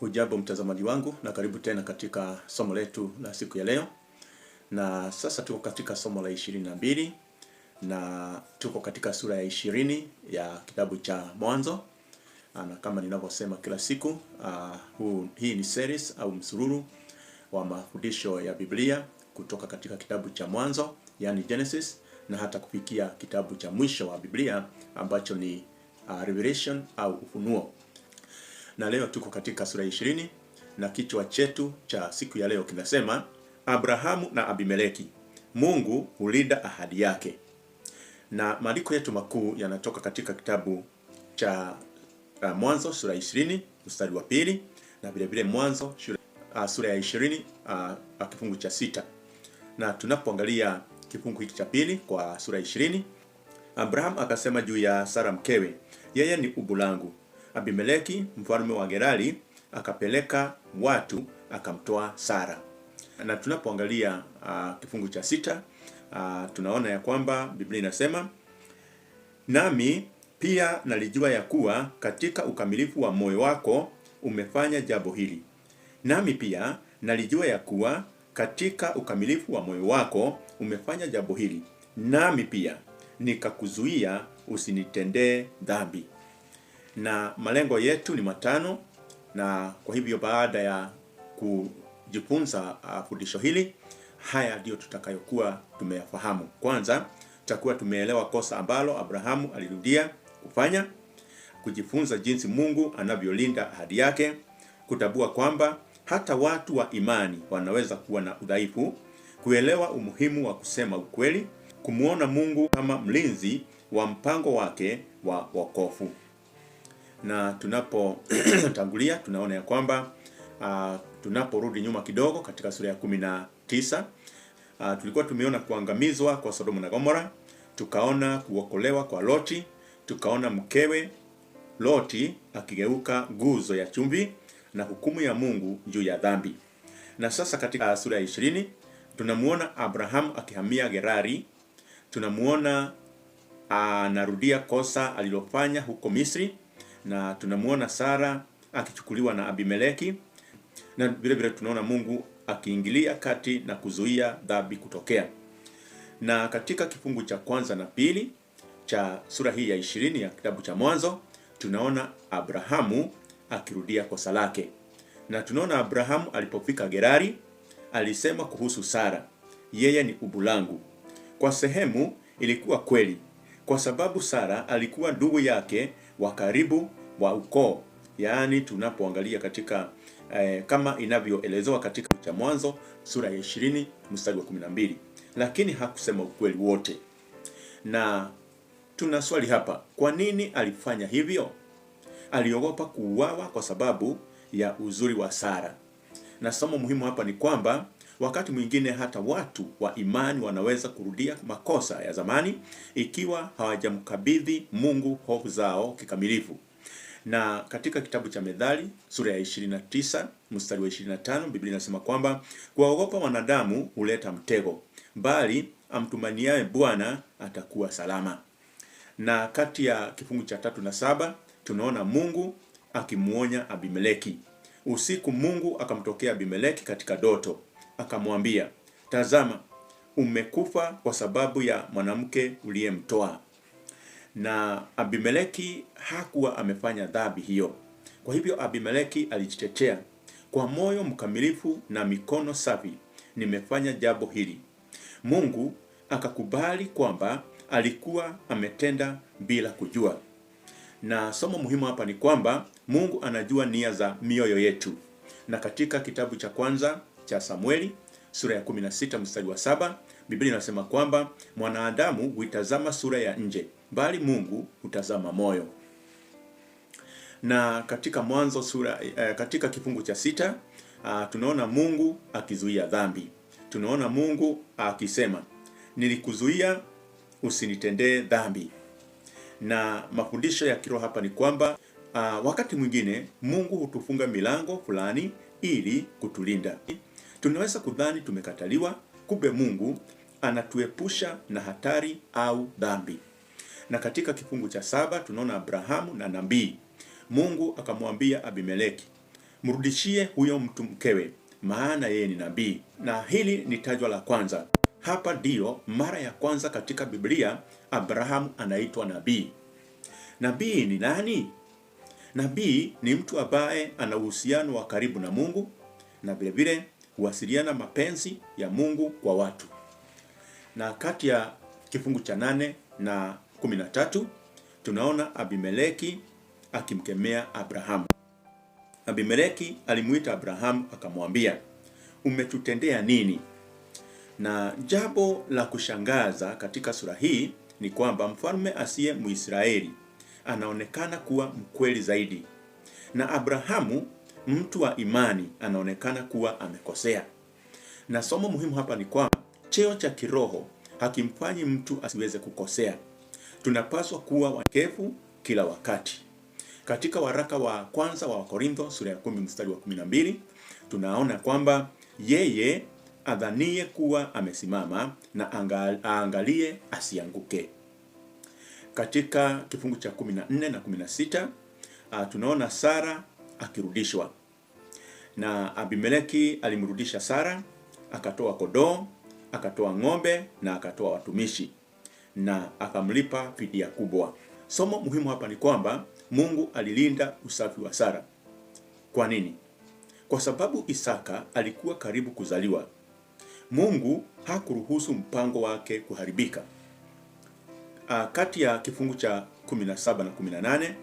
Hujambo mtazamaji wangu na karibu tena katika somo letu la siku ya leo. Na sasa tuko katika somo la 22 na tuko katika sura ya 20 ya kitabu cha Mwanzo. Na kama ninavyosema kila siku, hii ni series au msururu wa mafundisho ya Biblia kutoka katika kitabu cha Mwanzo, yani Genesis, na hata kufikia kitabu cha mwisho wa Biblia ambacho ni Revelation au Ufunuo. Na leo tuko katika sura 20 na kichwa chetu cha siku ya leo kinasema Abrahamu na Abimeleki, Mungu hulinda ahadi yake. Na maandiko yetu makuu yanatoka katika kitabu cha Mwanzo sura 20 mstari wa 2 na vile vile Mwanzo sura ya 20 kifungu cha 6. Na tunapoangalia kifungu hiki cha pili kwa sura 20, Abraham akasema juu ya Sara mkewe, yeye ni ubu langu. Abimeleki mfalme wa Gerari akapeleka watu akamtoa Sara. Na tunapoangalia kifungu cha 6, tunaona ya kwamba Biblia inasema, nami pia nalijua ya kuwa katika ukamilifu wa moyo wako umefanya jambo hili. Nami pia nalijua ya kuwa katika ukamilifu wa moyo wako umefanya jambo hili. Nami pia nikakuzuia usinitendee dhambi. Na malengo yetu ni matano, na kwa hivyo baada ya kujifunza fundisho hili, haya ndio tutakayokuwa tumeyafahamu. Kwanza, tutakuwa tumeelewa kosa ambalo Abrahamu alirudia kufanya, kujifunza jinsi Mungu anavyolinda ahadi yake, kutambua kwamba hata watu wa imani wanaweza kuwa na udhaifu, kuelewa umuhimu wa kusema ukweli, kumuona Mungu kama mlinzi wa mpango wake wa wokovu. Na tunapotangulia tunaona ya kwamba tunaporudi nyuma kidogo katika sura ya 19, tulikuwa tumeona kuangamizwa kwa Sodoma na Gomora, tukaona kuokolewa kwa Loti, tukaona mkewe Loti akigeuka nguzo ya chumvi na hukumu ya Mungu juu ya dhambi. Na sasa katika sura ya 20 tunamuona Abraham akihamia Gerari, tunamuona anarudia kosa alilofanya huko Misri, na tunamuona Sara akichukuliwa na Abimeleki, na vile vile tunaona Mungu akiingilia kati na kuzuia dhambi kutokea. Na katika kifungu cha kwanza na pili cha sura hii ya 20 ya kitabu cha Mwanzo, tunaona Abrahamu akirudia kosa lake. Na tunaona Abrahamu alipofika Gerari alisema kuhusu Sara, yeye ni ubu langu. Kwa sehemu ilikuwa kweli, kwa sababu Sara alikuwa ndugu yake wa karibu wa ukoo. Yaani tunapoangalia katika kama inavyoelezewa katika cha Mwanzo sura ya 20 mstari wa 12, lakini hakusema ukweli wote. Na tuna swali hapa, kwa nini alifanya hivyo? Aliogopa kuuawa kwa sababu ya uzuri wa Sara. Na somo muhimu hapa ni kwamba wakati mwingine hata watu wa imani wanaweza kurudia makosa ya zamani ikiwa hawajamkabidhi Mungu hofu zao kikamilifu. Na katika kitabu cha Methali sura ya 29 mstari wa 25, Biblia inasema kwamba kuwaogopa wanadamu huleta mtego, bali amtumaniaye Bwana atakuwa salama. Na kati ya kifungu cha 3 na 7 tunaona Mungu akimuonya Abimeleki. Usiku Mungu akamtokea Abimeleki katika ndoto, akamwambia, tazama, umekufa kwa sababu ya mwanamke uliyemtoa. Na Abimeleki hakuwa amefanya dhambi hiyo. Kwa hivyo Abimeleki alijitetea kwa moyo mkamilifu na mikono safi, nimefanya jambo hili. Mungu akakubali kwamba alikuwa ametenda bila kujua. Na somo muhimu hapa ni kwamba Mungu anajua nia za mioyo yetu. Na katika kitabu cha kwanza cha Samueli sura ya 16 mstari wa 7, Biblia inasema kwamba mwanadamu huitazama sura ya nje, bali Mungu hutazama moyo. Na katika Mwanzo katika kifungu cha 6, tunaona Mungu akizuia dhambi. Tunaona Mungu akisema, nilikuzuia usinitendee dhambi. Na mafundisho ya kiroho hapa ni kwamba wakati mwingine Mungu hutufunga milango fulani ili kutulinda. Tunaweza kudhani tumekataliwa, kumbe Mungu anatuepusha na hatari au dhambi. Na katika kifungu cha 7 tunaona Abrahamu na nabii. Mungu akamwambia Abimeleki, mrudishie huyo mtu mkewe, maana yeye ni nabii. Na hili ni tajwa la kwanza. Hapa ndio mara ya kwanza katika Biblia Abrahamu anaitwa nabii. Nabii ni nani? Nabii ni mtu ambaye ana uhusiano wa karibu na Mungu na vile vile huwasiliana mapenzi ya Mungu kwa watu. Na kati ya kifungu cha 8 na 13 tunaona Abimeleki akimkemea Abrahamu. Abimeleki alimuita Abrahamu akamwambia, umetutendea nini? Na jambo la kushangaza katika sura hii ni kwamba mfalme asiye Mwisraeli anaonekana kuwa mkweli zaidi, na Abrahamu mtu wa imani anaonekana kuwa amekosea. Na somo muhimu hapa ni kwamba cheo cha kiroho hakimfanyi mtu asiweze kukosea. Tunapaswa kuwa wanyenyekevu kila wakati. Katika waraka wa kwanza wa Korintho sura ya 10 mstari wa 12 tunaona kwamba yeye adhanie kuwa amesimama na aangalie asianguke. Katika kifungu cha 14 na 16 tunaona Sara akirudishwa, na Abimeleki alimrudisha Sara, akatoa kondoo, akatoa ng'ombe na akatoa watumishi na akamlipa fidia kubwa. Somo muhimu hapa ni kwamba Mungu alilinda usafi wa Sara. Kwa nini? Kwa sababu Isaka alikuwa karibu kuzaliwa. Mungu hakuruhusu mpango wake kuharibika. Kati ya kifungu cha 17 na 18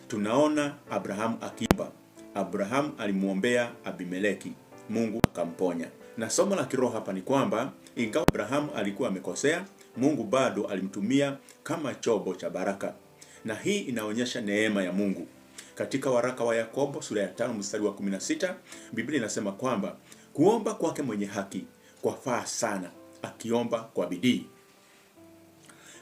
tunaona Abrahamu akiomba. Abrahamu alimuombea Abimeleki, Mungu akamponya. Na somo la kiroho hapa ni kwamba ingawa Abrahamu alikuwa amekosea, Mungu bado alimtumia kama chombo cha baraka. Na hii inaonyesha neema ya Mungu. Katika waraka wa Yakobo sura ya 5 mstari wa 16, Biblia inasema kwamba kuomba kwake mwenye haki kwafaa sana, akiomba kwa bidii.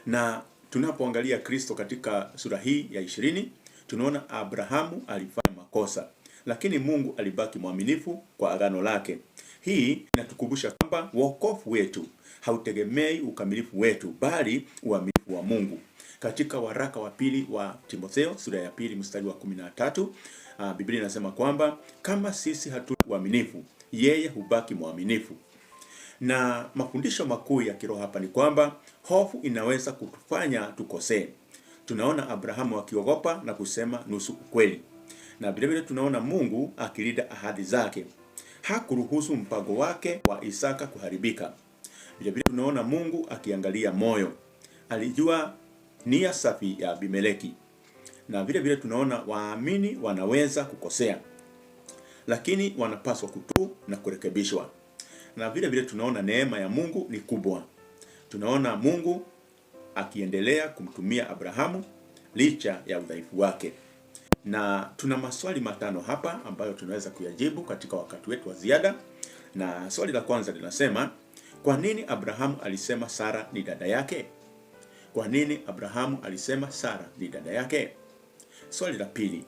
Na tunapoangalia Kristo katika sura hii ya 20, tunaona Abrahamu alifanya makosa, lakini Mungu alibaki mwaminifu kwa agano lake. Hii inatukumbusha kwamba wokovu wetu hautegemei ukamilifu wetu, bali uaminifu wa Mungu. Katika waraka wa pili wa Timotheo sura ya 2 mstari wa 13, Biblia inasema kwamba kama sisi hatuna uaminifu, yeye hubaki mwaminifu. Na mafundisho makuu ya kiroho hapa ni kwamba hofu inaweza kutufanya tukosee. Tunaona Abrahamu akiogopa na kusema nusu ukweli. Na vile vile tunaona Mungu akilinda ahadi zake. Hakuruhusu mpango wake wa Isaka kuharibika. Vile vile tunaona Mungu akiangalia moyo. Alijua nia safi ya Abimeleki. Na vile vile tunaona waamini wanaweza kukosea, lakini wanapaswa kutubu na kurekebishwa. Na vile vile tunaona neema ya Mungu ni kubwa. Tunaona Mungu akiendelea kumtumia Abrahamu licha ya udhaifu wake. Na tuna maswali matano hapa ambayo tunaweza kuyajibu katika wakati wetu wa ziada. Na swali la kwanza linasema, kwa nini Abrahamu alisema Sara ni dada yake? Kwa nini Abrahamu alisema Sara ni dada yake? Swali la pili,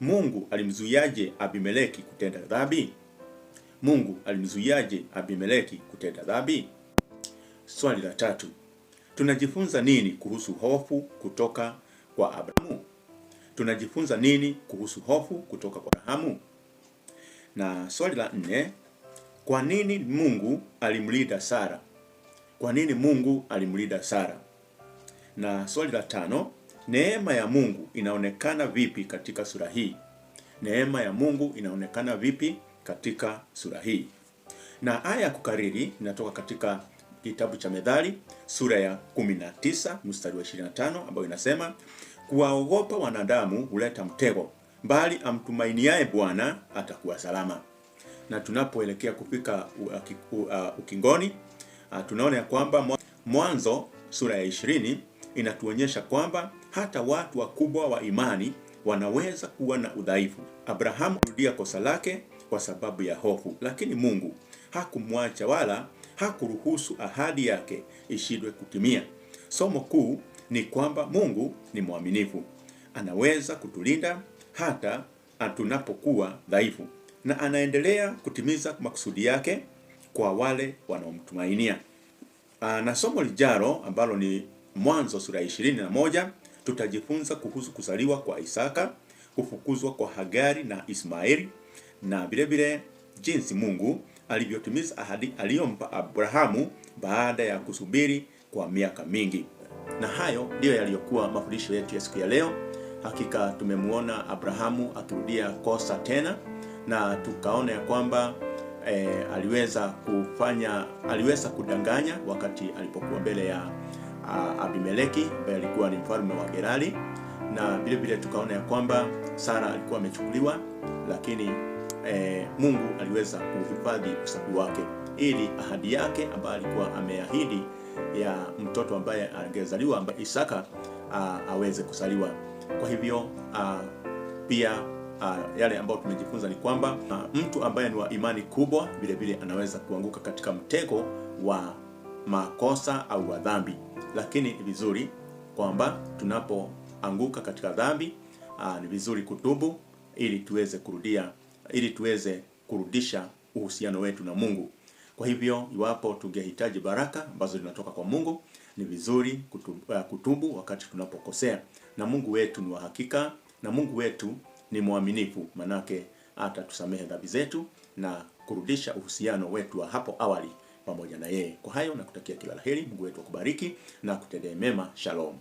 Mungu alimzuiaje Abimeleki kutenda dhambi? Mungu alimzuiaje Abimeleki kutenda dhambi? Swali la tatu, tunajifunza nini kuhusu hofu kutoka kwa Abrahamu? Tunajifunza nini kuhusu hofu kutoka kwa Abrahamu? Na swali la 4, kwa nini Mungu alimlinda Sara? Kwa nini Mungu alimlinda Sara? Na swali la 5, neema ya Mungu inaonekana vipi katika sura hii? Neema ya Mungu inaonekana vipi katika sura hii? Na aya ya kukariri inatoka katika kitabu cha Methali sura ya 19 mstari wa 25 ambayo inasema, kuwaogopa wanadamu huleta mtego, bali amtumainiaye Bwana atakuwa salama. Na tunapoelekea kufika ukingoni, tunaona ya kwamba Mwanzo sura ya 20 inatuonyesha kwamba hata watu wakubwa wa imani wanaweza kuwa na udhaifu. Abrahamu alirudia kosa lake kwa sababu ya hofu, lakini Mungu hakumwacha wala hakuruhusu ahadi yake ishindwe kutimia. Somo kuu ni kwamba Mungu ni mwaminifu. Anaweza kutulinda hata tunapokuwa dhaifu, na anaendelea kutimiza makusudi yake kwa wale wanaomtumainia. Na somo lijalo ambalo ni Mwanzo sura 21, tutajifunza kuhusu kuzaliwa kwa Isaka, kufukuzwa kwa Hagari na Ismaeli, na vile vile jinsi Mungu alivyotimiza ahadi aliyompa Abrahamu baada ya kusubiri kwa miaka mingi. Na hayo ndiyo yaliyokuwa mafundisho yetu ya siku ya leo. Hakika tumemuona Abrahamu akirudia kosa tena, na tukaona ya kwamba aliweza kudanganya wakati alipokuwa mbele ya Abimeleki ambaye alikuwa ni mfalme wa Gerari, na vile vile tukaona ya kwamba Sara alikuwa amechukuliwa, lakini Mungu aliweza kuhifadhi usafi wake ili ahadi yake ambayo alikuwa ameahidi ya mtoto ambaye angezaliwa ambaye Isaka aweze kuzaliwa. Kwa hivyo pia yale ambayo tumejifunza ni kwamba mtu ambaye ni wa imani kubwa vile vile anaweza kuanguka katika mtego wa makosa au wa dhambi, lakini ni vizuri kwamba tunapoanguka katika dhambi ni vizuri kutubu ili tuweze kurudisha uhusiano wetu na Mungu. Kwa hivyo iwapo tungehitaji baraka ambazo zinatoka kwa Mungu, ni vizuri kutubu wakati tunapokosea, na Mungu wetu ni wa hakika, na Mungu wetu ni mwaminifu, manake atatusamehe dhambi zetu na kurudisha uhusiano wetu wa hapo awali pamoja na yeye. Kwa hayo nakutakia kila laheri. Mungu wetu akubariki na kutendee mema. Shalom.